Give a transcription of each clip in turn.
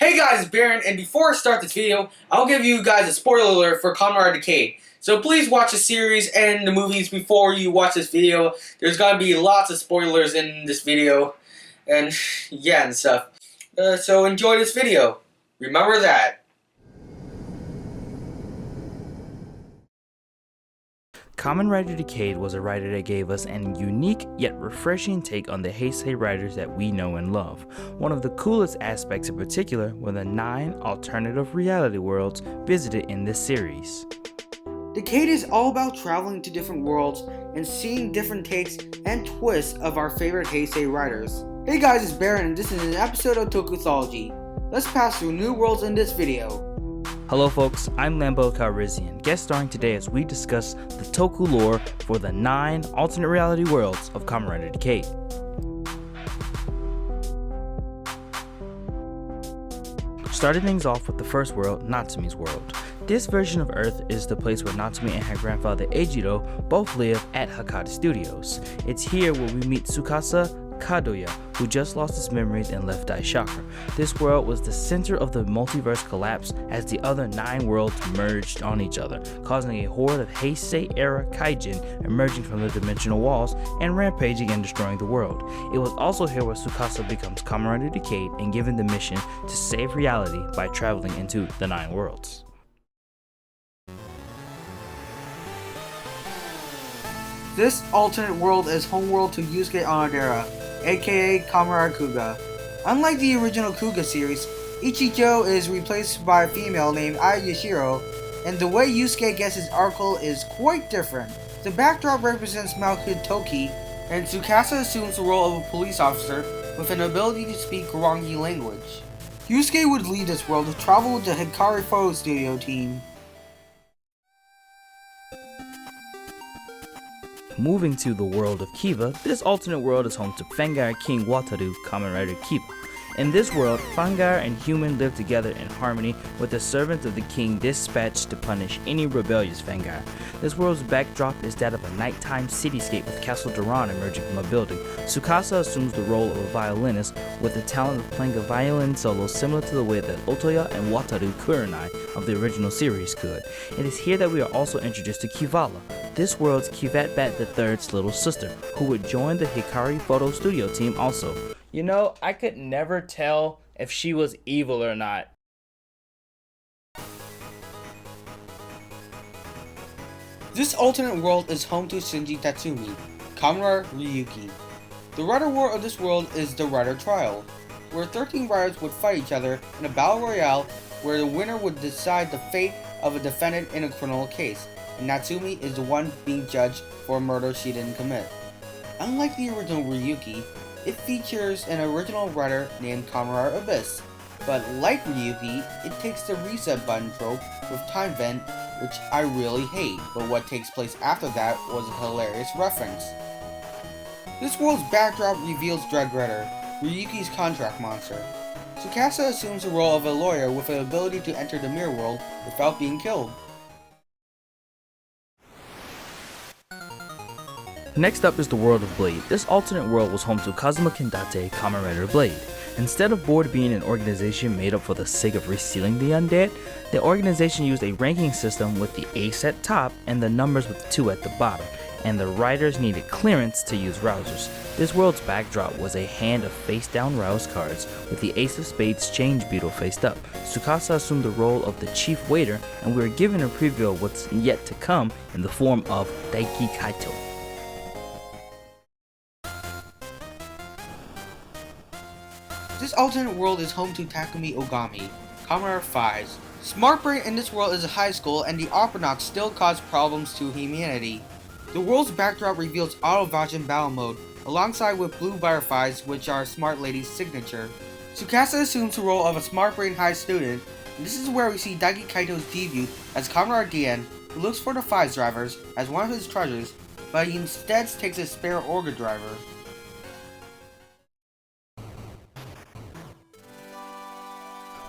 Hey guys, it's Baron, and before I start this video, I'll give you guys a spoiler alert for Kamen Rider Decade. So please watch the series and the movies before you watch this video. There's gonna be lots of spoilers in this video, and yeah, and stuff. So enjoy this video. Remember that. Kamen Rider Decade was a rider that gave us an unique yet refreshing take on the Heisei riders that we know and love. One of the coolest aspects in particular were the 9 alternative reality worlds visited in this series. Decade is all about traveling to different worlds and seeing different takes and twists of our favorite Heisei riders. Hey guys, it's Baron and this is an episode of TOKUTHOLOGY. Let's pass through new worlds in this video. Hello folks, I'm Lambo Calrissian, guest starring today as we discuss the Toku lore for the 9 alternate reality worlds of Kamen Rider Decade. Starting things off with the first world, Natsumi's world. This version of Earth is the place where Natsumi and her grandfather Agito both live at Hakata Studios. It's here where we meet Tsukasa Kadoya, who just lost his memories and left Dai Chakra. This world was the center of the multiverse collapse as the other 9 worlds merged on each other, causing a horde of Heisei-era kaijin emerging from the dimensional walls and rampaging and destroying the world. It was also here where Tsukasa becomes Kamen Rider Decade and given the mission to save reality by traveling into the 9 worlds. This alternate world is homeworld to Yusuke Onodera, aka Kamen Rider Kuuga. Unlike the original Kuuga series, Ichijo is replaced by a female named Ai Yashiro, and the way Yusuke gets his article is quite different. The backdrop represents Malkid Toki, and Tsukasa assumes the role of a police officer with an ability to speak Rongi language. Yusuke would lead this world to travel with the Hikari Photo Studio team. Moving to the world of Kiva, this alternate world is home to Fangar King Wataru Kamen Rider Kiva. In this world, Fangar and human live together in harmony with the servant of the king dispatched to punish any rebellious Fangar. This world's backdrop is that of a nighttime cityscape with Castle Duran emerging from a building. Tsukasa assumes the role of a violinist with the talent of playing a violin solo similar to the way that Otoya and Wataru Kurenai of the original series could. It is here that we are also introduced to Kivala, this world's Kivat Bat III's little sister, who would join the Hikari Photo Studio team also. You know, I could never tell if she was evil or not. This alternate world is home to Shinji Tatsumi, Kamen Rider Ryuki. The rider war of this world is the Rider Trial, where 13 riders would fight each other in a battle royale where the winner would decide the fate of a defendant in a criminal case, and Natsumi is the one being judged for a murder she didn't commit. Unlike the original Ryuki, it features an original rider named Kamen Rider Abyss, but like Ryuki, it takes the reset button trope with Time Vent, which I really hate, but what takes place after that was a hilarious reference. This world's backdrop reveals Dread Rider, Ryuki's contract monster. Tsukasa assumes the role of a lawyer with the ability to enter the mirror world without being killed. Next up is the world of Blade. This alternate world was home to Kazuma Kendate Kamen Rider Blade. Instead of Board being an organization made up for the sake of resealing the undead, the organization used a ranking system with the ace at top and the numbers with 2 at the bottom, and the riders needed clearance to use rousers. This world's backdrop was a hand of face-down rouse cards with the ace of spades change beetle faced up. Tsukasa assumed the role of the chief waiter, and we were given a preview of what's yet to come in the form of Daiki Kaito. This alternate world is home to Takumi Ogami, Kamen Rider Faiz. Smart Brain in this world is a high school and the Aquanauts still cause problems to humanity. The world's backdrop reveals Auto Vacuum Battle Mode, alongside with Blue Butterflies, which are Smart Lady's signature. Tsukasa assumes the role of a Smart Brain High student, and this is where we see Daiki Kaito's debut as Kamen Rider DiEnd, who looks for the Faiz drivers as one of his treasures, but he instead takes a spare Orga driver.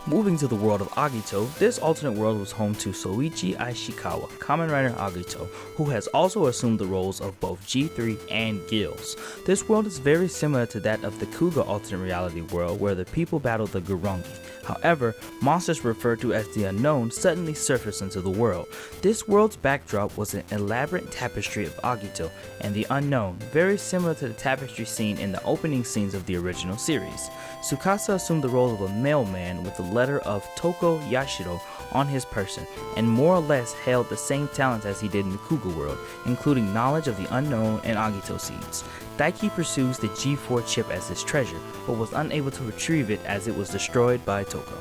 Moving to the world of Agito, this alternate world was home to Soichi Ishikawa, Kamen Rider Agito, who has also assumed the roles of both G3 and Gills. This world is very similar to that of the Kuuga alternate reality world where the people battle the Gurongi. However, monsters referred to as the Unknown suddenly surface into the world. This world's backdrop was an elaborate tapestry of Agito and the Unknown, very similar to the tapestry seen in the opening scenes of the original series. Tsukasa assumed the role of a mailman with the letter of Toko Yashiro on his person, and more or less held the same talents as he did in the Kuuga world, including knowledge of the Unknown and Agito seeds. Daiki pursues the G4 chip as his treasure, but was unable to retrieve it as it was destroyed by Toko.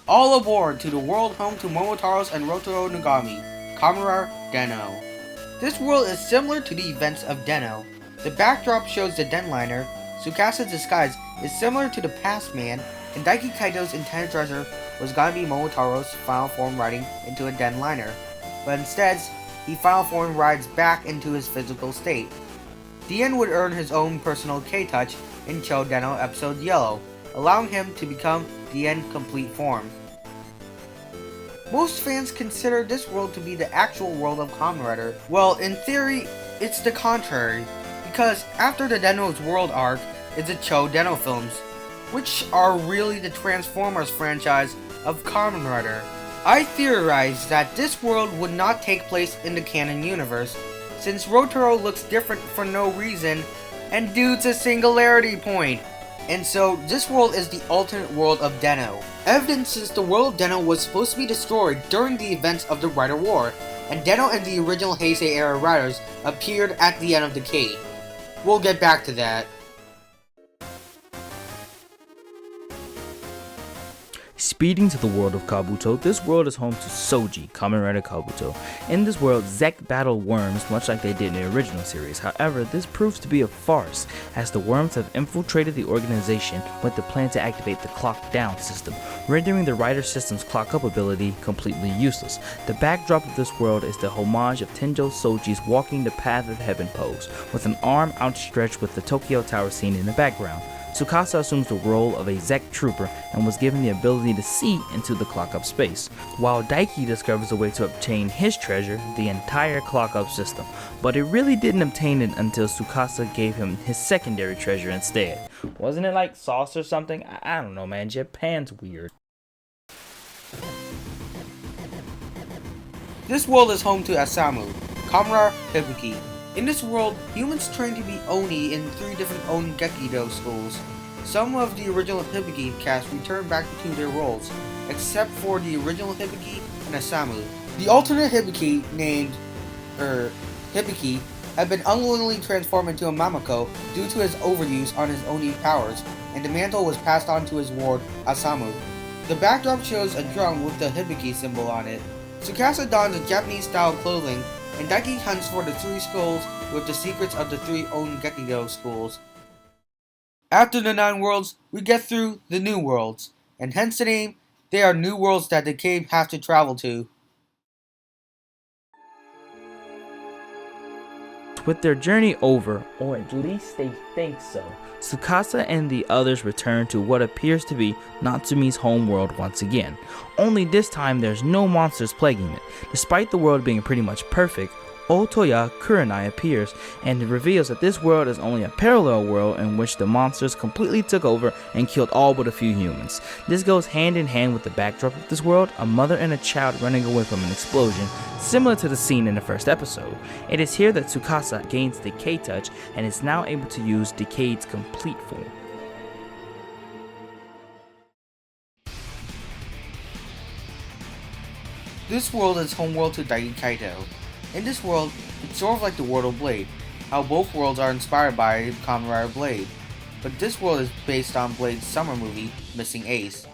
All aboard to the world home to Momotaro's and Rotaro Nagami, Kamen Rider Den-O. This world is similar to the events of Den-O. The backdrop shows the Den liner. Tsukasa's disguise is similar to the Past Man, and Daiki Kaito's intended treasure was gonna be Momotaro's final form riding into a Den liner, but instead, he final form rides back into his physical state. DiEnd would earn his own personal K-Touch in Cho Den-O episode Yellow, allowing him to become DiEnd complete form. Most fans consider this world to be the actual world of Kamen Rider. Well, in theory, it's the contrary, because after the Den-O's world arc is the Cho Den-O films, which are really the Transformers franchise of Kamen Rider. I theorize that this world would not take place in the canon universe, since Rotaro looks different for no reason, and due to Singularity Point. And so, this world is the alternate world of Den-O. Evidences the world of Den-O was supposed to be destroyed during the events of the Rider War, and Den-O and the original Heisei era Riders appeared at the end of Decade. We'll get back to that. Speeding to the world of Kabuto, this world is home to Soji, Kamen Rider Kabuto. In this world, Zek battle worms much like they did in the original series. However, this proves to be a farce, as the worms have infiltrated the organization with the plan to activate the clock down system, rendering the Rider system's clock up ability completely useless. The backdrop of this world is the homage of Tenjo Soji's Walking the Path of Heaven pose, with an arm outstretched with the Tokyo Tower scene in the background. Tsukasa assumes the role of a Zek trooper and was given the ability to see into the clock-up space, while Daiki discovers a way to obtain his treasure, the entire clock-up system, but it really didn't obtain it until Tsukasa gave him his secondary treasure instead. Wasn't it like sauce or something? I don't know, man. Japan's weird. This world is home to Asamu, Kamen Rider Hibiki. In this world, humans train to be Oni in 3 different Ongekido schools. Some of the original Hibiki cast return back to their roles, except for the original Hibiki and Asamu. The alternate Hibiki, named Hibiki, had been unwillingly transformed into a Mamako due to his overuse on his Oni powers, and the mantle was passed on to his ward, Asamu. The backdrop shows a drum with the Hibiki symbol on it. Tsukasa dons a Japanese-style clothing, and Daiki hunts for the 3 skulls with the secrets of the 3 Ongekido schools. After the 9 worlds, we get through the New Worlds, and hence the name, they are new worlds that Decade has to travel to. With their journey over, or at least they think so, Tsukasa and the others return to what appears to be Natsumi's home world once again. Only this time there's no monsters plaguing it. Despite the world being pretty much perfect, Otoya Kurenai appears and reveals that this world is only a parallel world in which the monsters completely took over and killed all but a few humans. This goes hand in hand with the backdrop of this world, a mother and a child running away from an explosion, similar to the scene in the first episode. It is here that Tsukasa gains the K-Touch and is now able to use Decade's complete form. This world is homeworld to Daiki Kaito. In this world, it's sort of like the world of Blade, how both worlds are inspired by Kamen Rider Blade, but this world is based on Blade's summer movie, Missing Ace.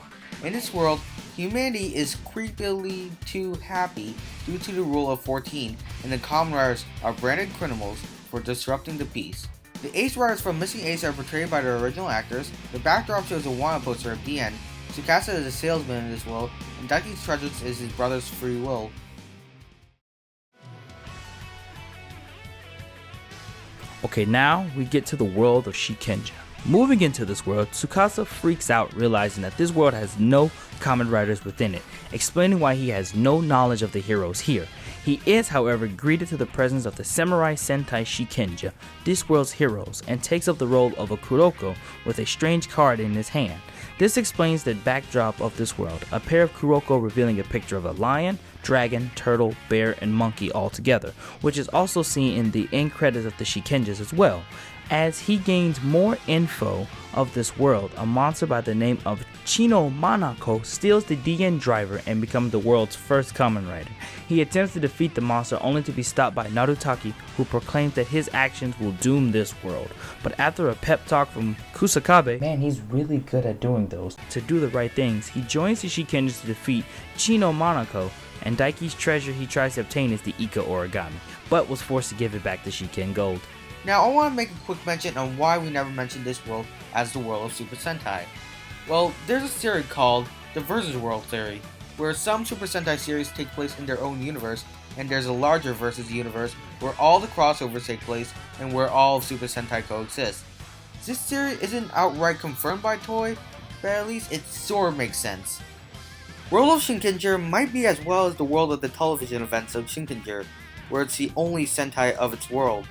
In this world, humanity is creepily too happy due to the rule of 14, and the Kamen Riders are branded criminals for disrupting the peace. The Ace Riders from Missing Ace are portrayed by their original actors. The backdrop shows a wanted poster of DiEnd. Tsukasa is a salesman in this world, and Daiki's treasure is his brother's free will. Okay, now we get to the world of Shinkenger. Moving into this world, Tsukasa freaks out realizing that this world has no Kamen Riders within it, explaining why he has no knowledge of the heroes here. He is, however, greeted to the presence of the Samurai Sentai Shinkenger, this world's heroes, and takes up the role of a Kuroko with a strange card in his hand. This explains the backdrop of this world, a pair of Kuroko revealing a picture of a lion, dragon, turtle, bear, and monkey all together, which is also seen in the end credits of the Shinkengers as well. As he gains more info of this world, a monster by the name of Chino Manako steals the DiEnd driver and becomes the world's first Kamen Rider. He attempts to defeat the monster only to be stopped by Narutaki, who proclaims that his actions will doom this world. But after a pep talk from Kusakabe, man, he's really good at doing those, to do the right things, he joins the Shinkengers to defeat Chino Manako, and Daiki's treasure he tries to obtain is the Ika origami, but was forced to give it back to Shinken Gold. Now, I want to make a quick mention on why we never mentioned this world as the world of Super Sentai. Well, there's a theory called the Versus World theory, where some Super Sentai series take place in their own universe, and there's a larger Versus universe where all the crossovers take place and where all of Super Sentai coexist. This theory isn't outright confirmed by Toei, but at least it sort of makes sense. World of Shinkenger might be as well as the world of the television events of Shinkenger, where it's the only Sentai of its world.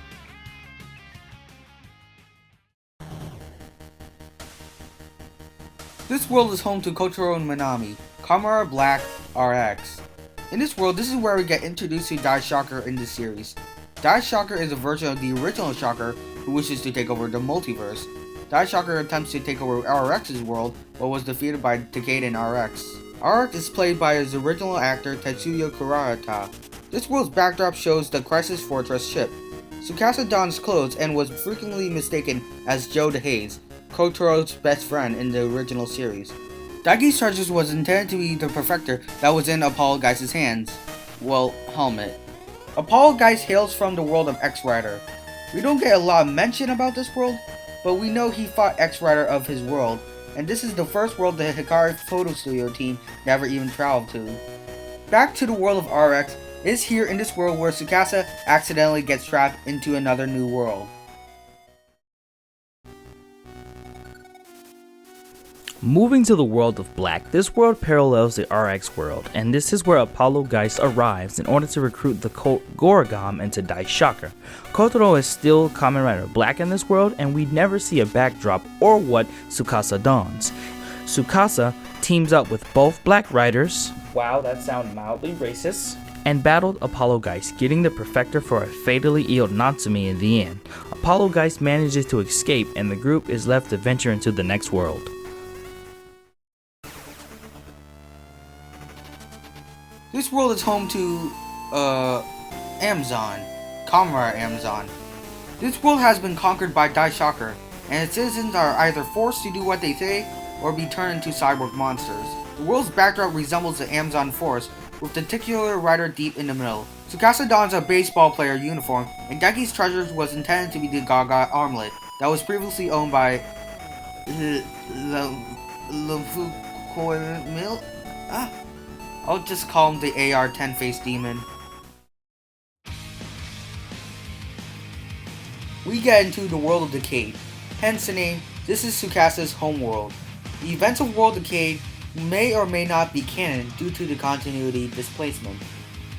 This world is home to Kotaro and Minami, Kamen Rider Black RX. In this world, this is where we get introduced to DiEnd in the series. DiEnd is a version of the original Shocker who wishes to take over the multiverse. DiEnd attempts to take over RX's world, but was defeated by Decade and RX. RX is played by his original actor Tetsuya Kurata. This world's backdrop shows the Crisis Fortress ship. Tsukasa dons clothes and was frequently mistaken as Joe the Haze, Kotaro's best friend in the original series. Daiki's treasures was intended to be the Perfector that was in Apollo Geist's hands. Well, helmet. Apollo Geist hails from the world of X-Rider. We don't get a lot of mention about this world, but we know he fought X-Rider of his world, and this is the first world the Hikari Photo Studio team never even traveled to. Back to the world of RX, it is here in this world where Tsukasa accidentally gets trapped into another new world. Moving to the world of Black, this world parallels the RX world, and this is where Apollo Geist arrives in order to recruit the Gorigam into DiEnd. Kotaro is still Kamen Rider Black in this world, and we never see a backdrop or what Tsukasa dons. Tsukasa teams up with both Black Riders, wow that sounds mildly racist, and battled Apollo Geist, getting the Perfector for a fatally ill Natsumi in the end. Apollo Geist manages to escape, and the group is left to venture into the next world. This world is home to, Amazon. Kamen Rider Amazon. This world has been conquered by DiEnd, and its citizens are either forced to do what they say, or be turned into cyborg monsters. The world's backdrop resembles the Amazon forest, with the titular rider deep in the middle. Tsukasa dons a baseball player uniform, and Daiki's treasures was intended to be the Gaga armlet, that was previously owned by, I'll just call him the AR 10-faced demon. We get into the world of Decade. Hence the name, this is Tsukasa's homeworld. The events of World Decade may or may not be canon due to the continuity displacement.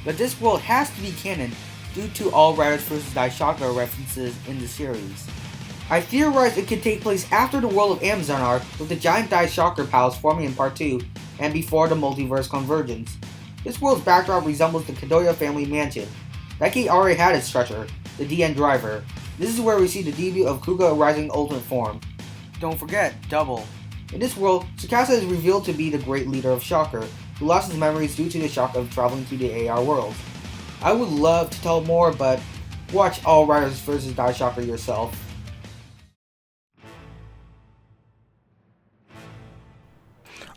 But this world has to be canon due to all Riders vs. DiEnd references in the series. I theorize it could take place after the world of Amazon arc, with the giant DiEnd palace forming in part 2, and before the multiverse convergence. This world's backdrop resembles the Kadoya family mansion. Daiki already had its treasure, the DiEnd driver. This is where we see the debut of Kuuga rising ultimate form. Don't forget, Double. In this world, Tsukasa is revealed to be the great leader of Shocker, who lost his memories due to the shock of traveling to the AR world. I would love to tell more, but watch All Riders vs. DiEnd yourself.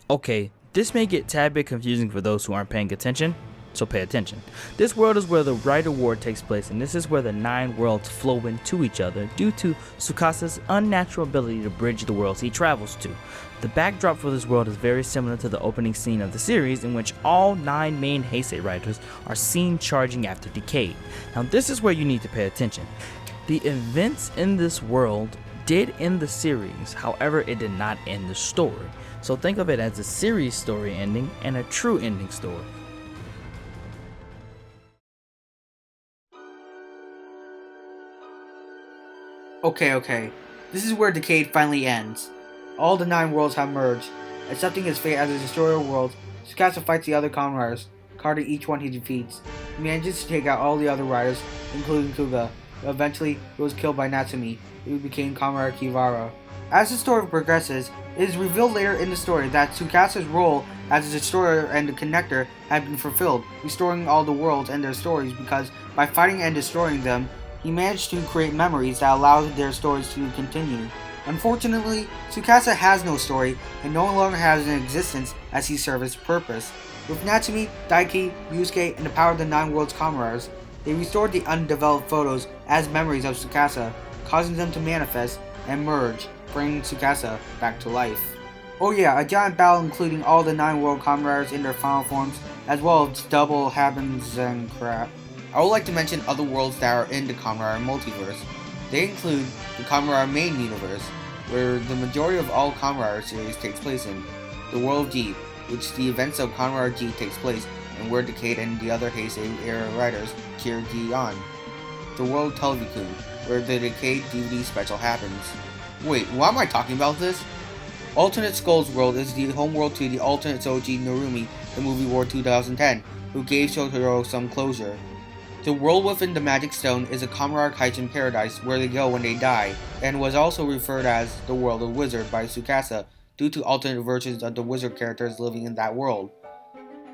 Okay, this may get a tad bit confusing for those who aren't paying attention, so pay attention. This world is where the Rider War takes place, and this is where the 9 worlds flow into each other due to Tsukasa's unnatural ability to bridge the worlds he travels to. The backdrop for this world is very similar to the opening scene of the series, in which all 9 main Heisei Riders are seen charging after Decade. Now this is where you need to pay attention. The events in this world did end the series, however it did not end the story. So think of it as a series story ending and a true ending story. Okay. This is where Decade finally ends. All the 9 worlds have merged. Accepting his fate as a destroyer of worlds, Tsukasa fights the other Kamen Riders, carding each one he defeats. He manages to take out all the other riders, including Kuuga, but eventually he was killed by Natsumi, who became Kamen Rider Kiva. As the story progresses, it is revealed later in the story that Tsukasa's role as a destroyer and a connector had been fulfilled, restoring all the worlds and their stories because by fighting and destroying them, he managed to create memories that allowed their stories to continue. Unfortunately, Tsukasa has no story and no longer has an existence as he served his purpose. With Natsumi, Daiki, Ryusuke, and the power of the 9 worlds Kamen Riders, they restored the undeveloped photos as memories of Tsukasa, causing them to manifest and merge, bringing Tsukasa back to life. Oh yeah, a giant battle including all the 9 world Kamen Riders in their final forms, as well as double happens and crap. I would like to mention other worlds that are in the Kamen Rider multiverse. They include the Kamen Rider main universe, where the majority of all Kamen Rider series takes place in, the world of G, which the events of Kamen Rider G takes place, and where Decade and the other Heisei era writers cheer G on. The world of Television, where the Decade DVD special happens. Wait, why am I talking about this? Alternate Skull's world is the homeworld to the alternate Soji Narumi, the movie War 2010, who gave Shotaro some closure. The world within the Magic Stone is a Kamen Rider Kaijin paradise where they go when they die, and was also referred as the World of Wizard by Tsukasa due to alternate versions of the wizard characters living in that world.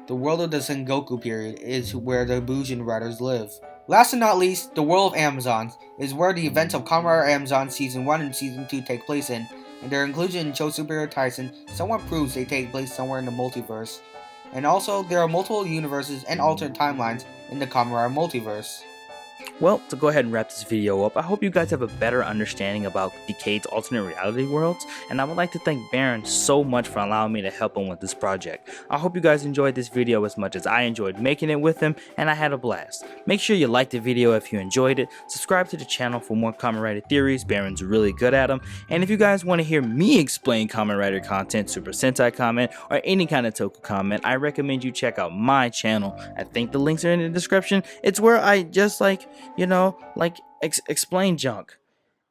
The world of the Sengoku period is where the Bujin Riders live. Last and not least, the world of Amazons is where the events of Kamen Rider Amazon Season 1 and Season 2 take place in, and their inclusion in Cho Superhero Tyson somewhat proves they take place somewhere in the multiverse. And also, there are multiple universes and alternate timelines in the Kamen Rider multiverse. Well, to go ahead and wrap this video up, I hope you guys have a better understanding about Decade's alternate reality worlds, and I would like to thank Baron so much for allowing me to help him with this project. I hope you guys enjoyed this video as much as I enjoyed making it with him, and I had a blast. Make sure you like the video if you enjoyed it, subscribe to the channel for more Kamen Rider theories, Baron's really good at them, and if you guys want to hear me explain Kamen Rider content, Super Sentai comment, or any kind of Toku comment, I recommend you check out my channel. I think the links are in the description. It's where I just explain junk,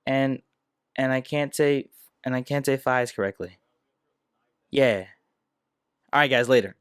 and I can't say Faiz correctly. Yeah. All right, guys. Later.